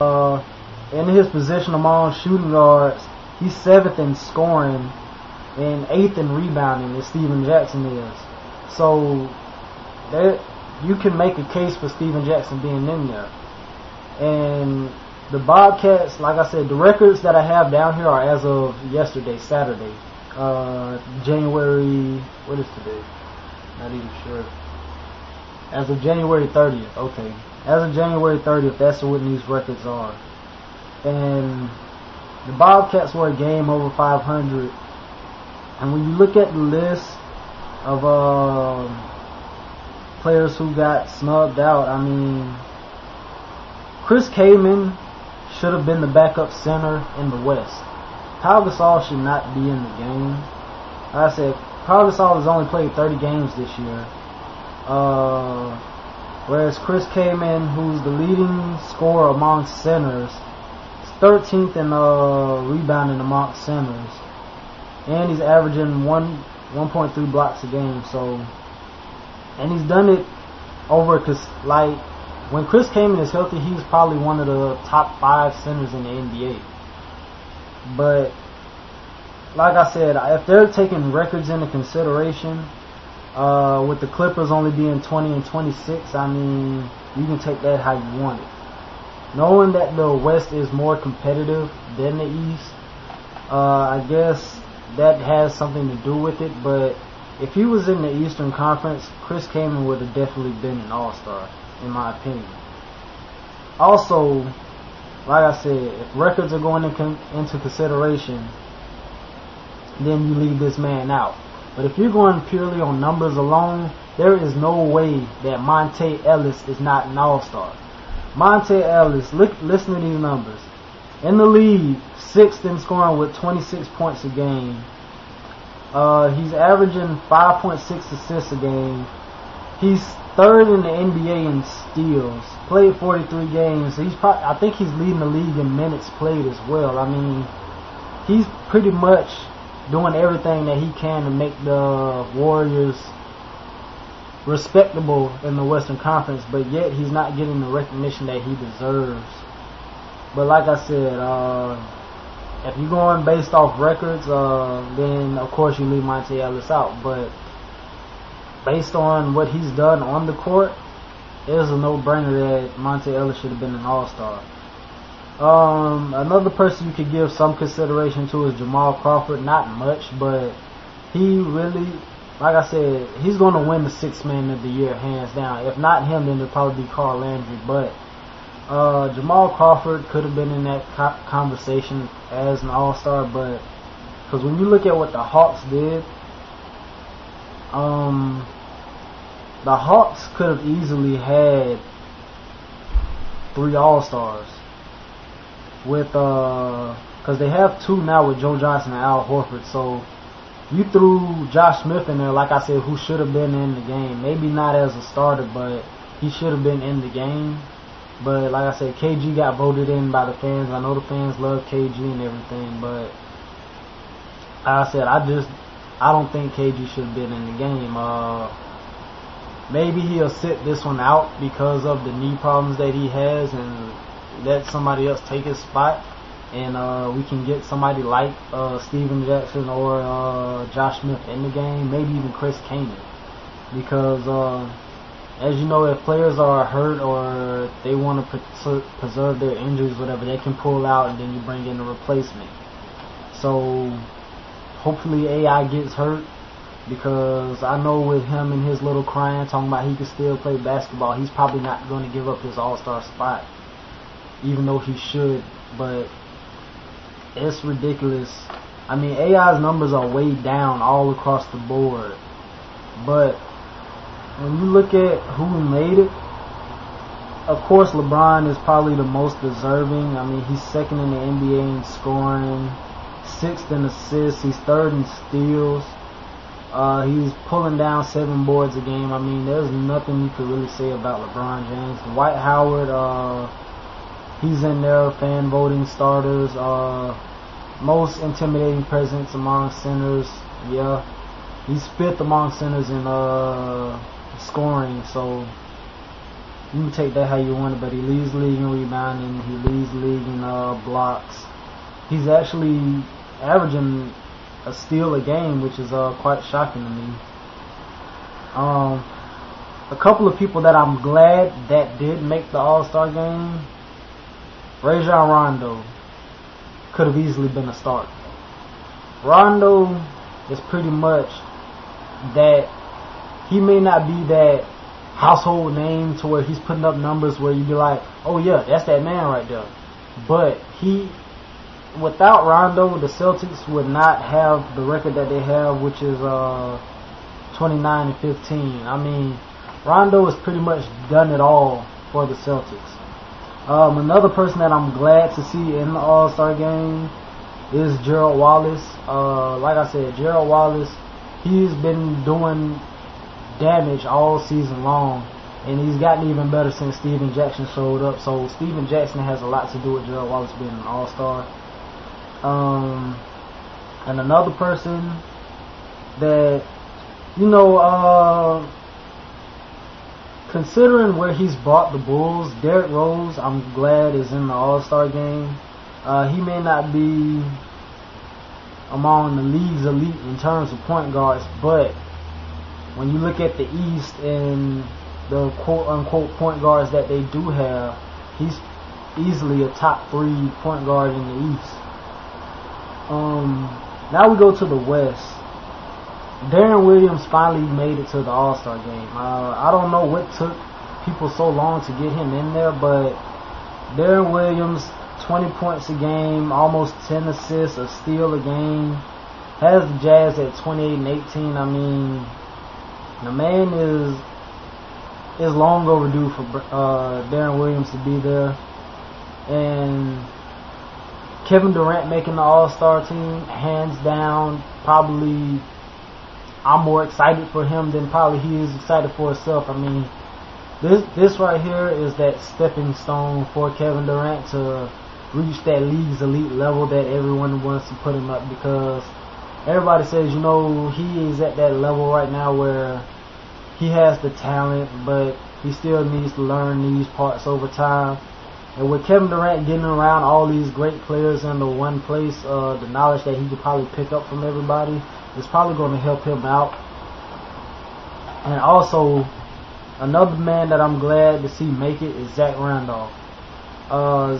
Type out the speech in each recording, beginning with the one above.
In his position among shooting guards, he's 7th in scoring and 8th in rebounding, as Steven Jackson is. So that you can make a case for Steven Jackson being in there. And the Bobcats, like I said, the records that I have down here are as of yesterday, Saturday, January. What is today? Not even sure. As of January 30th. Okay. As of January 30th, that's what these records are. And the Bobcats were a game over 500. And when you look at the list of players who got snubbed out, I mean, Chris Kaman should have been the backup center in the West. Pau Gasol should not be in the game. Like I said, Pau Gasol has only played 30 games this year. Whereas Chris Kaman, who's the leading scorer among centers, is 13th in rebounding among centers, and he's averaging 1.3 blocks a game. So, and he's done it over, cause like when Chris Kaman is healthy, he's probably one of the top 5 centers in the NBA. But like I said, if they're taking records into consideration, with the Clippers only being 20 and 26, I mean, you can take that how you want it. Knowing that the West is more competitive than the East, I guess that has something to do with it. But if he was in the Eastern Conference, Chris Kaman would have definitely been an All-Star, in my opinion. Also, like I said, if records are going into consideration, then you leave this man out. But if you're going purely on numbers alone, there is no way that Monte Ellis is not an All-Star. Monte Ellis, listen to these numbers. In the league, 6th in scoring with 26 points a game. He's averaging 5.6 assists a game. He's 3rd in the NBA in steals. Played 43 games. So I think he's leading the league in minutes played as well. I mean, he's pretty much doing everything that he can to make the Warriors respectable in the Western Conference, but yet he's not getting the recognition that he deserves. But like I said, if you're going based off records, then of course you leave Monte Ellis out. But based on what he's done on the court, it's a no-brainer that Monte Ellis should have been an All-Star. Another person you could give some consideration to is Jamal Crawford. Not much, but he really, like I said, he's going to win the 6th Man of the Year, hands down. If not him, then it'll probably be Carl Landry. But Jamal Crawford could have been in that conversation as an All-Star, but because when you look at what the Hawks did, the Hawks could have easily had 3 All-Stars. With because they have 2 now with Joe Johnson and Al Horford. So you threw Josh Smith in there, like I said, who should have been in the game. Maybe not as a starter, but he should have been in the game. But like I said, KG got voted in by the fans. I know the fans love KG and everything, but like I said, I don't think KG should have been in the game. Maybe he'll sit this one out because of the knee problems that he has, and let somebody else take his spot, and we can get somebody like Steven Jackson or Josh Smith in the game, maybe even Chris Kaman, because as you know, if players are hurt or they want to preserve their injuries, whatever, they can pull out and then you bring in a replacement. So hopefully AI gets hurt, because I know with him and his little crying talking about he can still play basketball, he's probably not going to give up his All-Star spot, even though he should. But it's ridiculous. I mean, AI's numbers are way down all across the board, but when you look at who made it, of course LeBron is probably the most deserving. I mean, he's 2nd in the NBA in scoring, 6th in assists, he's 3rd in steals. He's pulling down 7 boards a game. I mean, there's nothing you could really say about LeBron James. Dwight Howard, he's in there, fan voting starters, most intimidating presence among centers. Yeah, he's 5th among centers in scoring. So You can take that how you want it, but he leads the league in rebounding. He leads the league in blocks. He's actually averaging a steal a game, which is quite shocking to me. A couple of people that I'm glad that did make the All-Star game. Rajon Rondo could have easily been a starter. Rondo is pretty much that. He may not be that household name to where he's putting up numbers where you'd be like, oh yeah, that's that man right there. But without Rondo, the Celtics would not have the record that they have, which is 29-15. I mean, Rondo has pretty much done it all for the Celtics. Another person that I'm glad to see in the All-Star game is Gerald Wallace. Like I said, Gerald Wallace, he's been doing damage all season long, and he's gotten even better since Steven Jackson showed up. So Steven Jackson has a lot to do with Gerald Wallace being an All-Star. And another person that, considering where he's brought the Bulls, Derrick Rose, I'm glad is in the All-Star game. He may not be among the league's elite in terms of point guards, but when you look at the East and the quote-unquote point guards that they do have, he's easily a top 3 point guard in the East. Now we go to the West. Darren Williams finally made it to the All-Star game. I don't know what took people so long to get him in there, but Darren Williams, 20 points a game, almost 10 assists, a steal a game, has the Jazz at 28-18. I mean, the man is long overdue for Darren Williams to be there. And Kevin Durant making the All-Star team, hands down, probably I'm more excited for him than probably he is excited for himself. I mean, this right here is that stepping stone for Kevin Durant to reach that league's elite level that everyone wants to put him up, because everybody says, he is at that level right now where he has the talent, but he still needs to learn these parts over time. And with Kevin Durant getting around all these great players in the one place, the knowledge that he could probably pick up from everybody is probably going to help him out. And also, another man that I'm glad to see make it is Zach Randolph.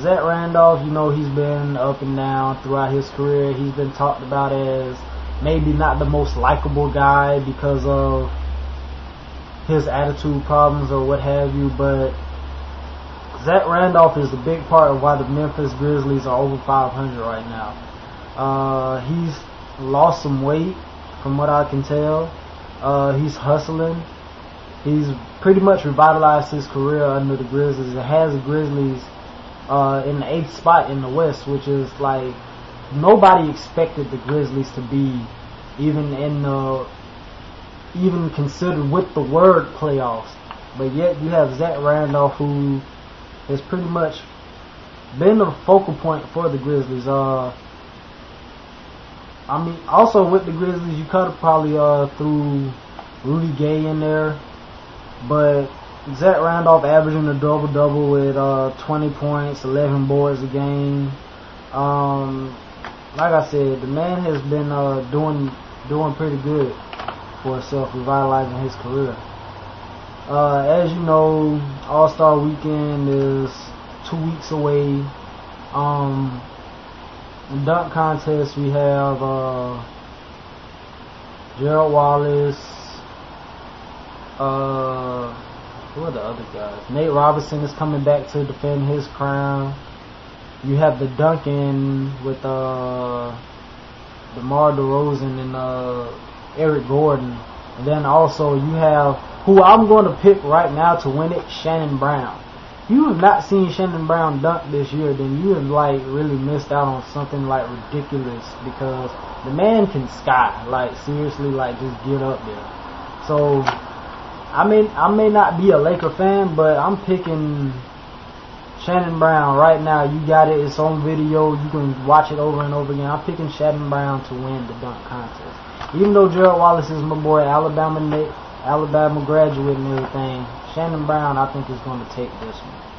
Zach Randolph, he's been up and down throughout his career. He's been talked about as maybe not the most likable guy because of his attitude problems or what have you, but Zach Randolph is a big part of why the Memphis Grizzlies are over 500 right now. He's lost some weight from what I can tell. He's hustling. He's pretty much revitalized his career under the Grizzlies. It has the Grizzlies in the 8th spot in the West, which is like nobody expected the Grizzlies to be even considered with the word playoffs. But yet you have Zach Randolph, who has pretty much been the focal point for the Grizzlies. Also with the Grizzlies, you could have probably threw Rudy Gay in there, but Zach Randolph averaging a double-double with 20 points, 11 boards a game. Like I said, the man has been doing pretty good for himself, revitalizing his career. As you know, All-Star Weekend is 2 weeks away. In dunk contest, we have Gerald Wallace. Who are the other guys? Nate Robinson is coming back to defend his crown. You have the dunking with DeMar DeRozan and Eric Gordon. And then also you have, who I'm going to pick right now to win it, Shannon Brown. If you have not seen Shannon Brown dunk this year, then you have really missed out on something ridiculous, because the man can sky, seriously, just get up there. So I may not be a Laker fan, but I'm picking Shannon Brown right now. You got it. It's on video. You can watch it over and over again. I'm picking Shannon Brown to win the dunk contest. Even though Gerald Wallace is my boy, Alabama graduate and everything, Shannon Brown, I think, is going to take this one.